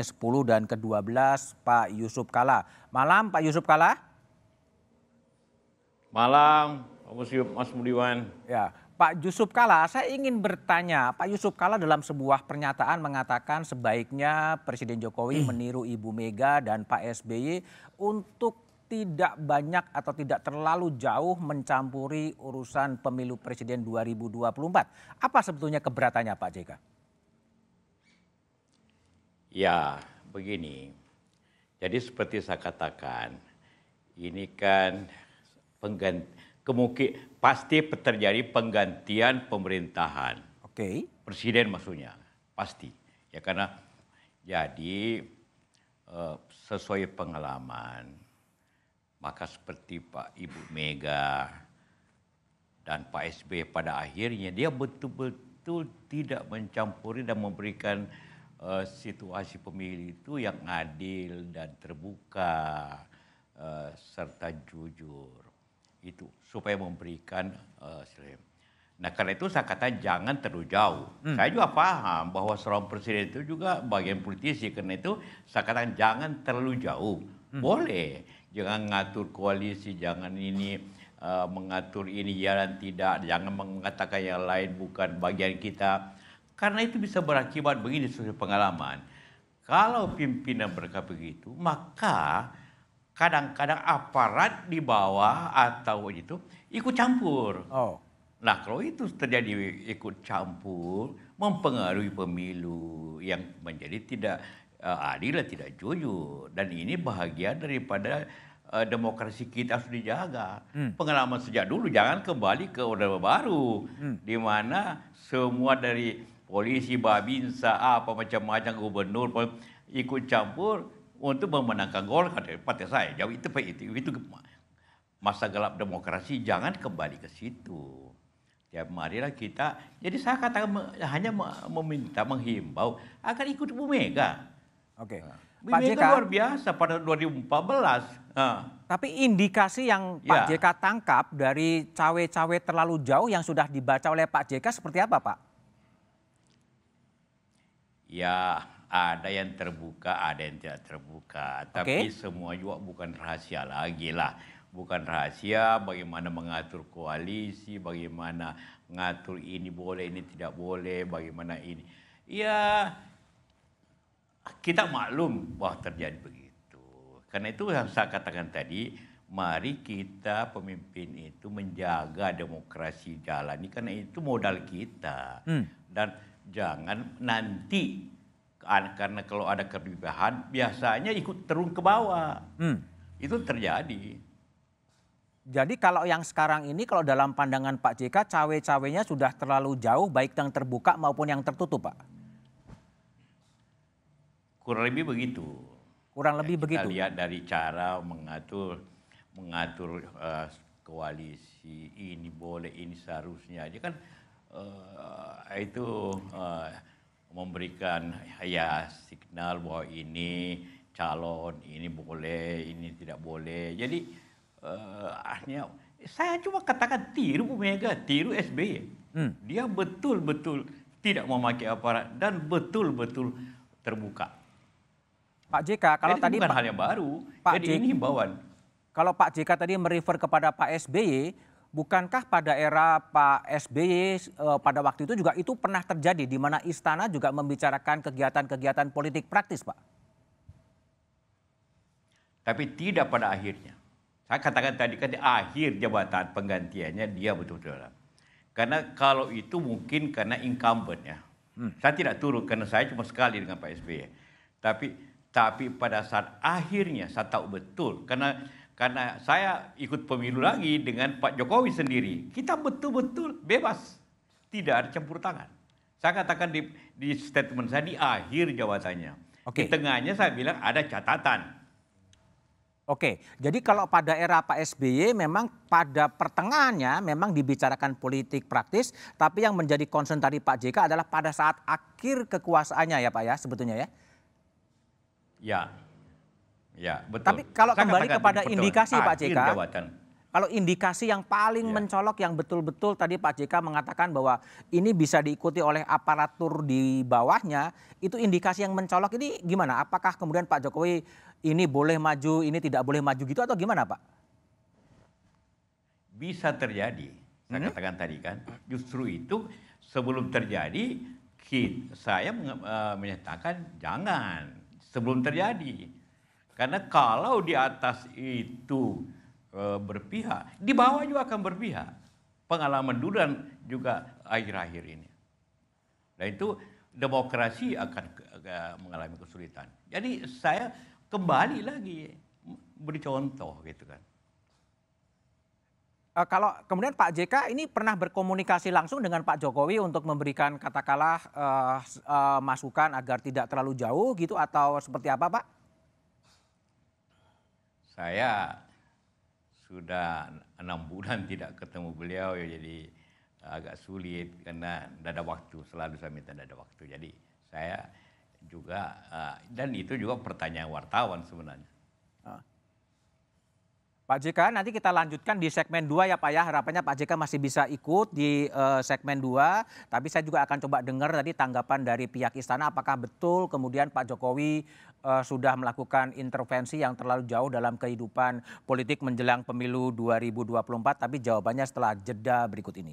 10 dan ke-12 Pak Yusuf Kalla. Malam Pak Yusuf Kalla. Malam, Mas Budiwan. Ya, Pak Yusuf Kalla, saya ingin bertanya, Pak Yusuf Kalla dalam sebuah pernyataan mengatakan sebaiknya Presiden Jokowi meniru Ibu Mega dan Pak SBY untuk tidak banyak atau tidak terlalu jauh mencampuri urusan pemilu presiden 2024. Apa sebetulnya keberatannya Pak JK? Ya, begini. Jadi seperti saya katakan, ini kan pasti terjadi penggantian pemerintahan. Oke. Presiden maksudnya, pasti. Ya karena jadi sesuai pengalaman, maka seperti Pak Ibu Mega dan Pak SBY pada akhirnya dia betul-betul tidak mencampuri dan memberikan situasi pemilu itu yang adil dan terbuka serta jujur itu supaya memberikan nah karena itu saya katakan jangan terlalu jauh. Saya juga paham bahwa seorang presiden itu juga bagian politisi, karena itu saya katakan jangan terlalu jauh. Boleh, jangan ngatur koalisi, jangan ini mengatur ini jalan tidak, jangan mengatakan yang lain bukan bagian kita. Karena itu bisa berakibat begini sesuai pengalaman. Kalau pimpinan mereka begitu, maka kadang-kadang aparat di bawah atau itu ikut campur. Oh. Nah kalau itu terjadi ikut campur, mempengaruhi pemilu yang menjadi tidak adil dan tidak jujur. Dan ini bahagian daripada demokrasi kita harus dijaga. Pengalaman sejak dulu, jangan kembali ke Orde Baru. Di mana semua dari polisi, babinsa, apa macam-macam gubernur ikut campur untuk memenangkan Golkar dari partai saya. Jauh itu masa gelap demokrasi, jangan kembali ke situ. Ya marilah kita. Jadi saya katakan hanya meminta, menghimbau agar ikut Bu Mega. Oke. Bu Pak Mega JK, luar biasa pada 2014. Tapi indikasi yang Pak JK tangkap dari cawe-cawe terlalu jauh yang sudah dibaca oleh Pak JK seperti apa Pak? Ya, ada yang terbuka, ada yang tidak terbuka. Tapi semua juga bukan rahasia lagi lah. Bukan rahasia bagaimana mengatur koalisi, bagaimana mengatur ini boleh, ini tidak boleh, bagaimana ini. Ya, kita maklum bahwa terjadi begitu. Karena itu yang saya katakan tadi, mari kita pemimpin itu menjaga demokrasi jalani, karena itu modal kita. Dan jangan nanti, karena kalau ada kelebihan biasanya ikut turun ke bawah. Itu terjadi. Jadi kalau yang sekarang ini, kalau dalam pandangan Pak JK, cawe-cawenya sudah terlalu jauh, baik yang terbuka maupun yang tertutup Pak? Kurang lebih begitu. Kurang lebih begitu. Kita lihat dari cara mengatur koalisi, ini boleh, ini seharusnya. Dia kan memberikan ya signal bahwa ini calon, ini boleh, ini tidak boleh. Jadi akhirnya saya cuma katakan tiru Bu Mega, tiru SBY. Dia betul-betul tidak memakai aparat dan betul-betul terbuka. Pak JK, kalau jadi tadi bukan hal yang baru. Jadi ini himbauan. Kalau Pak JK tadi merefer kepada Pak SBY, bukankah pada era Pak SBY pada waktu itu juga itu pernah terjadi di mana istana juga membicarakan kegiatan-kegiatan politik praktis, Pak? Tapi tidak pada akhirnya. Saya katakan tadi kan di akhir jabatan penggantiannya dia betul-betul. Karena kalau itu mungkin karena incumbent ya. Saya tidak turut karena saya cuma sekali dengan Pak SBY. Tapi pada saat akhirnya saya tahu betul karena saya ikut pemilu lagi dengan Pak Jokowi sendiri. Kita betul-betul bebas. Tidak ada campur tangan. Saya katakan di statement saya di akhir jabatannya. Di tengahnya saya bilang ada catatan. Oke, jadi kalau pada era Pak SBY memang pada pertengahannya memang dibicarakan politik praktis, tapi yang menjadi concern tadi Pak JK adalah pada saat akhir kekuasaannya ya Pak ya sebetulnya ya? Ya, betul. Tapi kalau kembali kepada indikasi Pak JK, Kalau indikasi yang paling mencolok yang betul-betul tadi Pak JK mengatakan bahwa ini bisa diikuti oleh aparatur di bawahnya, itu indikasi yang mencolok ini gimana? Apakah kemudian Pak Jokowi ini boleh maju, ini tidak boleh maju gitu atau gimana Pak? Bisa terjadi. Saya katakan tadi kan, justru itu sebelum terjadi saya menyatakan jangan sebelum terjadi. Karena kalau di atas itu berpihak, di bawah juga akan berpihak. Pengalaman dulu dan juga akhir-akhir ini. Dan itu demokrasi akan mengalami kesulitan. Jadi saya kembali lagi beri contoh gitu kan. Kalau kemudian Pak JK ini pernah berkomunikasi langsung dengan Pak Jokowi untuk memberikan katakanlah masukan agar tidak terlalu jauh gitu atau seperti apa Pak? Saya sudah 6 bulan tidak ketemu beliau ya, jadi agak sulit karena tidak ada waktu, selalu saya minta tidak ada waktu. Jadi saya juga dan itu juga pertanyaan wartawan sebenarnya. Pak JK, nanti kita lanjutkan di segmen 2 ya Pak ya. Harapannya Pak JK masih bisa ikut di segmen 2. Tapi saya juga akan coba dengar tadi tanggapan dari pihak istana. Apakah betul kemudian Pak Jokowi sudah melakukan intervensi yang terlalu jauh dalam kehidupan politik menjelang pemilu 2024. Tapi jawabannya setelah jeda berikut ini.